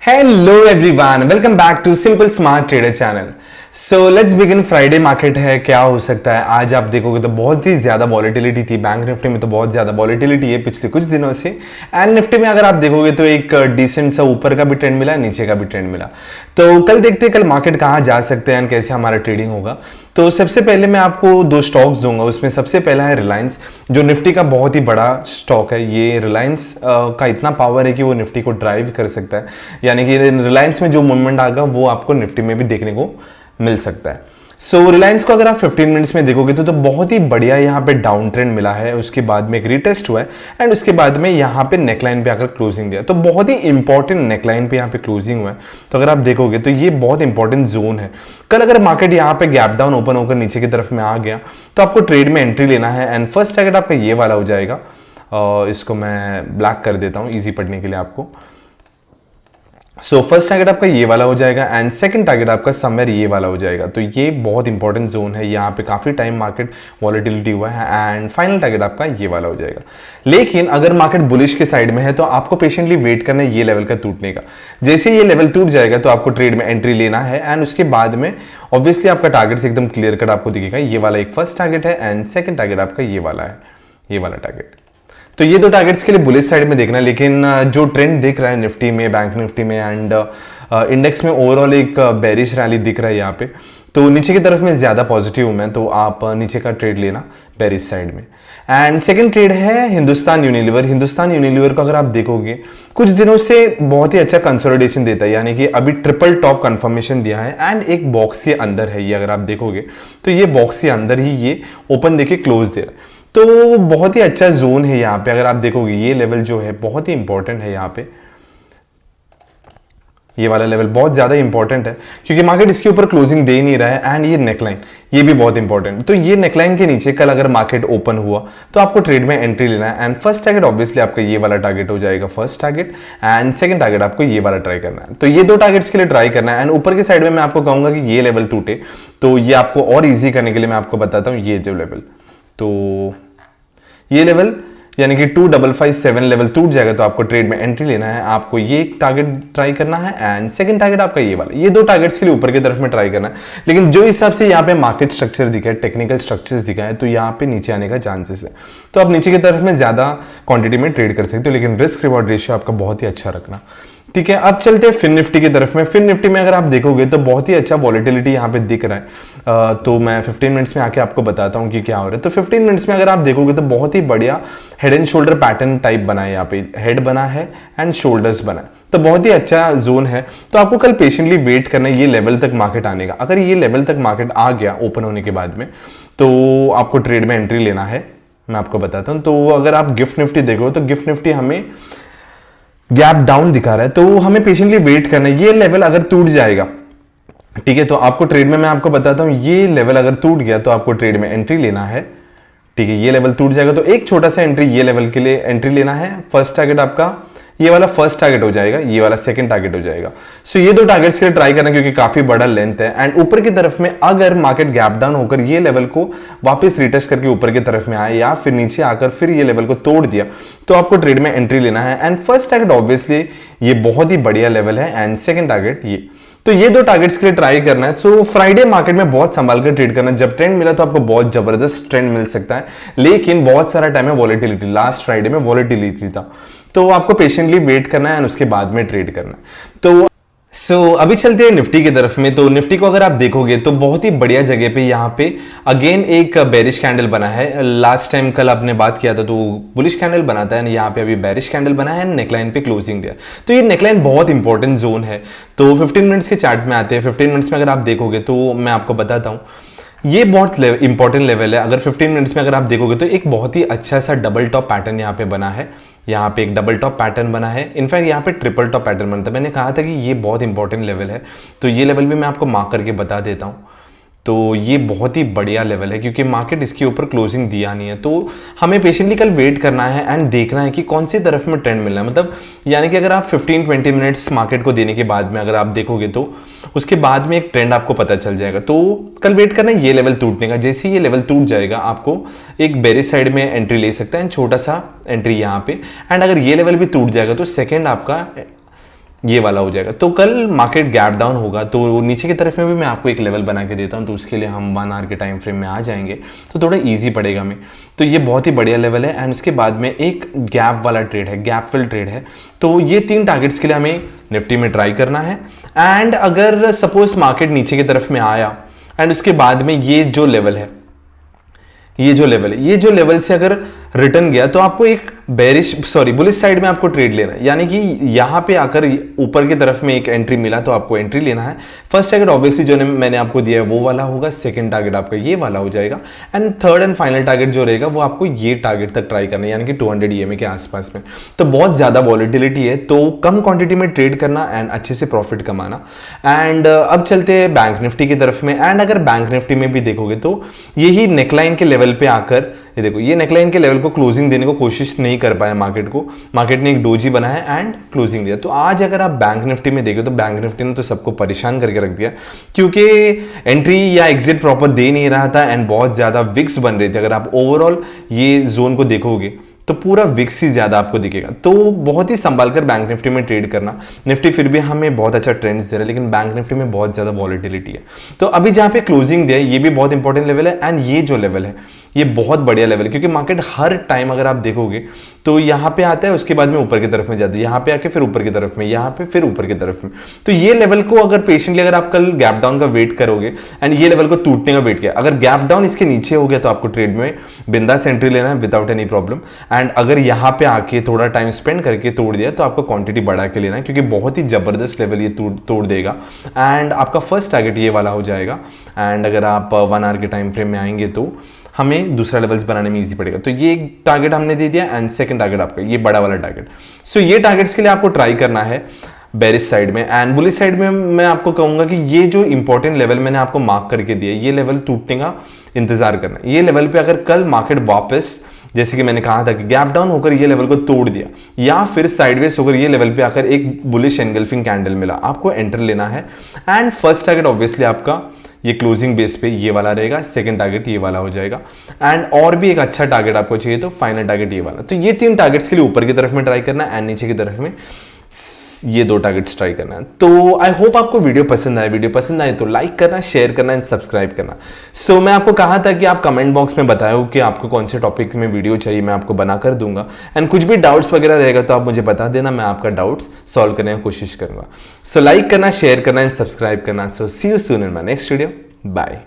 Hello everyone, welcome back to Simple Smart Trader channel. So let's begin. Friday market है, क्या हो सकता है। आज आप देखोगे तो बहुत ही ज्यादा वॉलेटिलिटी थी। बैंक निफ्टी में तो बहुत ज्यादा वॉलेटिलिटी है पिछले कुछ दिनों से। एंड निफ्टी में अगर आप देखोगे तो एक डिसेंट सा ऊपर का भी ट्रेंड मिला, नीचे का भी ट्रेंड मिला। तो कल देखते हैं कल मार्केट कहाँ जा सकते हैं एंड कैसे हमारा ट्रेडिंग होगा। तो सबसे पहले मैं आपको दो स्टॉक्स दूंगा, उसमें सबसे पहला है रिलायंस, जो निफ्टी का बहुत ही बड़ा स्टॉक है। ये रिलायंस का इतना पावर है कि वो निफ्टी को ड्राइव कर सकता है, यानी कि रिलायंस में जो मूवमेंट आएगा वो आपको निफ्टी में भी देखने को मिल सकता है। सो रिलायंस को अगर आप 15 मिनट्स में देखोगे तो बहुत ही बढ़िया यहाँ पे डाउन ट्रेंड मिला है, उसके बाद में एक रिटेस्ट हुआ है एंड उसके बाद में यहाँ पे नेकलाइन पे आकर क्लोजिंग दिया। तो बहुत ही इंपॉर्टेंट नेकलाइन पे यहाँ पे क्लोजिंग हुआ है। तो अगर आप देखोगे तो ये बहुत इंपॉर्टेंट जोन है। कल अगर मार्केट यहाँ पे गैप डाउन ओपन होकर नीचे की तरफ में आ गया तो आपको ट्रेड में एंट्री लेना है एंड फर्स्ट टारगेट आपका ये वाला हो जाएगा। इसको मैं ब्लैक कर देता हूँ ईजी पढ़ने के लिए आपको। सो फर्स्ट टारगेट आपका ये वाला हो जाएगा एंड सेकंड टारगेट आपका समवेयर ये वाला हो जाएगा। तो ये बहुत इंपॉर्टेंट जोन है, यहाँ पे काफी टाइम मार्केट वॉलेटिलिटी हुआ है एंड फाइनल टारगेट आपका ये वाला हो जाएगा। लेकिन अगर मार्केट बुलिश के साइड में है तो आपको पेशेंटली वेट करना है ये लेवल का टूटने का। जैसे ये लेवल टूट जाएगा तो आपको ट्रेड में एंट्री लेना है एंड उसके बाद में ऑब्वियसली आपका टारगेट से एकदम क्लियर कट आपको दिखेगा। ये वाला एक फर्स्ट टारगेट है एंड सेकंड टारगेट आपका ये वाला है, ये वाला टारगेट। तो ये दो टारगेट्स के लिए बुलिश साइड में देखना है। लेकिन जो ट्रेंड दिख रहा है निफ्टी में, बैंक निफ्टी में एंड इंडेक्स में ओवरऑल एक बेरिश रैली दिख रहा है यहाँ पे। तो नीचे की तरफ में ज्यादा पॉजिटिव हूं मैं, तो आप नीचे का ट्रेड लेना बेरिश साइड में। एंड सेकंड ट्रेड है हिंदुस्तान यूनिलीवर। हिंदुस्तान यूनिलीवर को अगर आप देखोगे कुछ दिनों से बहुत ही अच्छा कंसोलिडेशन देता है, यानी कि अभी ट्रिपल टॉप कंफर्मेशन दिया है एंड एक बॉक्स के अंदर है ये। अगर आप देखोगे तो ये बॉक्स के अंदर ही ये ओपन देके क्लोज दे रहा है। तो बहुत ही अच्छा जोन है यहाँ पे। अगर आप देखोगे ये लेवल जो है बहुत ही इंपॉर्टेंट है यहाँ पे, ये वाला लेवल बहुत ज्यादा इंपॉर्टेंट है क्योंकि मार्केट इसके ऊपर क्लोजिंग दे ही नहीं रहा है। एंड ये नेकलाइन ये भी बहुत इंपॉर्टेंट है। तो ये नेकलाइन के नीचे कल अगर मार्केट ओपन हुआ तो आपको ट्रेड में एंट्री लेना है एंड फर्स्ट टारगेट ऑब्वियसली आपका ये वाला टारगेट हो जाएगा, first target and second target आपको ये वाला ट्राई करना है। तो ये दो टारगेट्स के लिए ट्राई करना है एंड ऊपर की साइड में मैं आपको कहूंगा कि ये लेवल टूटे तो ये आपको और ईजी करने के लिए मैं आपको बताता हूँ ये जो लेवल, तो ये लेवल यानी कि 2557 लेवल टूट जाएगा तो आपको ट्रेड में एंट्री लेना है। आपको ये टारगेट ट्राई करना है एंड सेकंड टारगेट आपका ये वाला। ये दो टारगेट्स के लिए ऊपर की तरफ में ट्राई करना है। लेकिन जो हिसाब से यहाँ पे मार्केट स्ट्रक्चर दिखा है, टेक्निकल स्ट्रक्चर्स दिखा है, तो यहाँ पे नीचे आने का चांसेस है। तो आप नीचे की तरफ में ज्यादा क्वांटिटी में ट्रेड कर सकते हो, लेकिन रिस्क रिवॉर्ड रेशियो आपका बहुत ही अच्छा रखना। ठीक है, अब चलते हैं फिन निफ्टी की तरफ में। फिन निफ्टी में अगर आप देखोगे तो बहुत ही अच्छा वॉलेटिलिटी यहाँ पे दिख रहा है। तो मैं 15 मिनट्स में आके आपको बताता हूँ कि क्या हो रहा है। तो 15 मिनट्स में अगर आप देखोगे तो बहुत ही बढ़िया head and shoulder pattern type बना है। यहाँ पे हेड बना है एंड शोल्डर्स बना है, तो बहुत ही अच्छा जोन है। तो आपको कल पेशेंटली वेट करना है ये लेवल तक मार्केट आने का। अगर ये लेवल तक मार्केट आ गया ओपन होने के बाद में तो आपको ट्रेड में एंट्री लेना है, मैं आपको बताता हूँ। तो अगर आप गिफ्ट निफ्टी देखो तो गिफ्ट निफ्टी हमें गैप डाउन दिखा रहा है, तो हमें पेशेंटली वेट करना है। ये लेवल अगर टूट जाएगा, ठीक है, तो आपको ट्रेड में मैं आपको बताता हूं ये लेवल अगर टूट गया तो आपको ट्रेड में एंट्री लेना है। ठीक है, ये लेवल टूट जाएगा तो एक छोटा सा एंट्री ये लेवल के लिए एंट्री लेना है। फर्स्ट टारगेट आपका ये वाला फर्स्ट टारगेट हो जाएगा, ये वाला सेकंड टारगेट हो जाएगा। सो ये दो टारगेट्स के लिए ट्राई करना क्योंकि काफी बड़ा लेंथ है। एंड ऊपर की तरफ में अगर मार्केट गैप डाउन होकर ये लेवल को वापस रिटेस्ट करके ऊपर की तरफ में आए या फिर नीचे आकर फिर ये लेवल को तोड़ दिया तो आपको ट्रेड में एंट्री लेना है। एंड फर्स्ट टारगेट ऑब्वियसली ये बहुत ही बढ़िया लेवल है एंड सेकंड टारगेट ये। तो ये दो टारगेट्स के लिए ट्राई करना है। सो फ्राइडे मार्केट में बहुत संभाल कर ट्रेड करना है। जब ट्रेंड मिला तो आपको बहुत जबरदस्त ट्रेंड मिल सकता है, लेकिन बहुत सारा टाइम है वॉलेटिलिटी। लास्ट फ्राइडे में वॉलेटिलिटी था, तो आपको पेशेंटली वेट करना है और उसके बाद में ट्रेड करना है। तो अभी चलते हैं निफ्टी की तरफ में। तो निफ्टी को अगर आप देखोगे तो बहुत ही बढ़िया जगह पे यहाँ पे अगेन एक बेरिश कैंडल बना है। लास्ट टाइम कल आपने बात किया था तो बुलिश कैंडल बनाता है, यहाँ पे अभी बेरिश कैंडल बना है, नेकलाइन पे क्लोजिंग दिया। तो ये नेकलाइन बहुत इंपॉर्टेंट जोन है। तो 15 मिनट्स के चार्ट में आते हैं। 15 मिनट्स में अगर आप देखोगे तो मैं आपको बताता हूँ ये बहुत इंपॉर्टेंट लेवल है। अगर 15 मिनट्स में अगर आप देखोगे तो एक बहुत ही अच्छा सा डबल टॉप पैटर्न यहाँ पे बना है। यहाँ पे एक डबल टॉप पैटर्न बना है, इनफैक्ट यहाँ पे ट्रिपल टॉप पैटर्न बनता है। मैंने कहा था कि ये बहुत इंपॉर्टेंट लेवल है, तो ये लेवल भी मैं आपको मार्क करके बता देता हूँ। तो ये बहुत ही बढ़िया लेवल है क्योंकि मार्केट इसके ऊपर क्लोजिंग दिया नहीं है। तो हमें पेशेंटली कल वेट करना है एंड देखना है कि कौन सी तरफ में ट्रेंड मिलना है। मतलब यानी कि अगर आप 15-20 मिनट्स मार्केट को देने के बाद में अगर आप देखोगे तो उसके बाद में एक ट्रेंड आपको पता चल जाएगा। तो कल वेट करना है ये लेवल टूटने का। जैसे ही ये लेवल टूट जाएगा आपको एक बेरिश साइड में एंट्री ले सकता है, छोटा सा एंट्री यहाँ पे। एंड अगर ये लेवल भी टूट जाएगा तो सेकेंड आपका ये वाला हो जाएगा। तो कल मार्केट गैप डाउन होगा तो नीचे की तरफ में भी मैं आपको एक लेवल बना के देता हूँ, तो उसके लिए हम 1 आवर के टाइम फ्रेम में आ जाएंगे तो थोड़ा इजी पड़ेगा हमें। तो ये बहुत ही बढ़िया लेवल है एंड उसके बाद में एक गैप वाला ट्रेड है, गैप फिल ट्रेड है। तो ये 3 टारगेट्स के लिए हमें निफ्टी में ट्राई करना है। एंड अगर सपोज मार्केट नीचे की तरफ में आया एंड उसके बाद में ये जो लेवल है, ये जो लेवल से अगर रिटर्न गया तो आपको एक बुलिश साइड में आपको ट्रेड लेना है, यानी कि यहां पे आकर ऊपर की तरफ में एक एंट्री मिला तो आपको एंट्री लेना है। फर्स्ट टारगेट ऑब्वियसली जो मैंने आपको दिया है वो वाला होगा, सेकंड टारगेट आपका ये वाला हो जाएगा and third and final target जो रहेगा वो आपको ये टारगेट तक ट्राई करना है, यानी कि 200 EMA के आसपास में। तो बहुत ज्यादा वॉलिटिलिटी है तो कम क्वांटिटी में ट्रेड करना एंड अच्छे से प्रॉफिट कमाना। एंड अब चलते हैं बैंक निफ्टी की तरफ में। एंड अगर बैंक निफ्टी में भी देखोगे तो यही नेकलाइन के लेवल पे आकर, ये देखो ये नेकलाइन के लेवल को क्लोजिंग देने को कोशिश नहीं कर पाया मार्केट ने एक डोजी बनाया एंड क्लोजिंग दिया। तो आज अगर आप बैंक निफ्टी में देखो तो बैंक निफ्टी ने तो सबको परेशान करके रख दिया, क्योंकि एंट्री या एग्जिट प्रॉपर दे नहीं रहा था एंड बहुत ज्यादा विक्स बन रही थी। अगर आप ओवरऑल ये जोन को देखोगे तो पूरा विक्स ही ज्यादा आपको दिखेगा। तो बहुत ही संभाल कर बैंक निफ्टी में ट्रेड करना। निफ्टी फिर भी हमें बहुत अच्छा ट्रेंड्स दे रहा है, लेकिन बैंक निफ्टी में बहुत ज्यादा वॉलिटिलिटी है। तो अभी जहां पे क्लोजिंग दिया है ये भी बहुत इंपॉर्टेंट लेवल है एंड ये जो लेवल है ये बहुत बढ़िया लेवल है, क्योंकि मार्केट हर टाइम अगर आप देखोगे तो यहां पे आता है उसके बाद में ऊपर की तरफ में जाता है, यहां पे आके फिर ऊपर की तरफ में, यहां पे फिर ऊपर की तरफ में। तो ये लेवल को अगर पेशेंटली अगर आप कल गैप डाउन का वेट करोगे एंड ये लेवल को टूटने का वेट किया, अगर गैप डाउन इसके नीचे हो गया तो आपको ट्रेड में बिंदास एंट्री लेना है विदाउट एनी प्रॉब्लम। एंड अगर यहां पे आके थोड़ा टाइम स्पेंड करके तोड़ दिया तो आपको क्वांटिटी बढ़ा के लेना है, क्योंकि बहुत ही जबरदस्त लेवल ये तोड़ देगा एंड आपका फर्स्ट टारगेट ये वाला हो जाएगा। एंड अगर आप 1 आवर के टाइम फ्रेम में आएंगे तो हमें दूसरा लेवल्स बनाने में इजी पड़ेगा। तो ये एक टारगेट हमने दे दिया एंड सेकंड टारगेट आपका ये बड़ा वाला टारगेट। सो ये टारगेट्स के लिए आपको ट्राई करना है बेरिश साइड में। एंड बुलिश साइड में मैं आपको कहूंगा कि ये जो इंपॉर्टेंट लेवल मैंने आपको मार्क करके दिया ये लेवल टूटने का इंतजार करना। ये लेवल पे अगर कल मार्केट वापस, जैसे कि मैंने कहा था कि गैप डाउन होकर ये लेवल को तोड़ दिया या फिर साइडवेज होकर ये लेवल पे आकर एक बुलिश एनगल्फिंग कैंडल मिला, आपको एंटर लेना है। एंड फर्स्ट टारगेट ऑब्वियसली आपका ये क्लोजिंग बेस पे ये वाला रहेगा, सेकंड टारगेट ये वाला हो जाएगा एंड और भी एक अच्छा टारगेट आपको चाहिए तो फाइनल टारगेट ये वाला। तो ये 3 टारगेट्स के लिए ऊपर की तरफ में ट्राई करना है एंड नीचे की तरफ में ये 2 टारगेट्स ट्राई करना है। तो आई होप आपको वीडियो पसंद आए। वीडियो पसंद आए तो लाइक करना, शेयर करना एंड सब्सक्राइब करना। सो मैं आपको कहा था कि आप कमेंट बॉक्स में बताओ कि आपको कौन से टॉपिक में वीडियो चाहिए, मैं आपको बना कर दूंगा। एंड कुछ भी डाउट्स वगैरह रहेगा तो आप मुझे बता देना, मैं आपका डाउट्स सॉल्व करने की कोशिश करूंगा। सो लाइक करना, शेयर करना एंड सब्सक्राइब करना। So see you soon in my next video. Bye.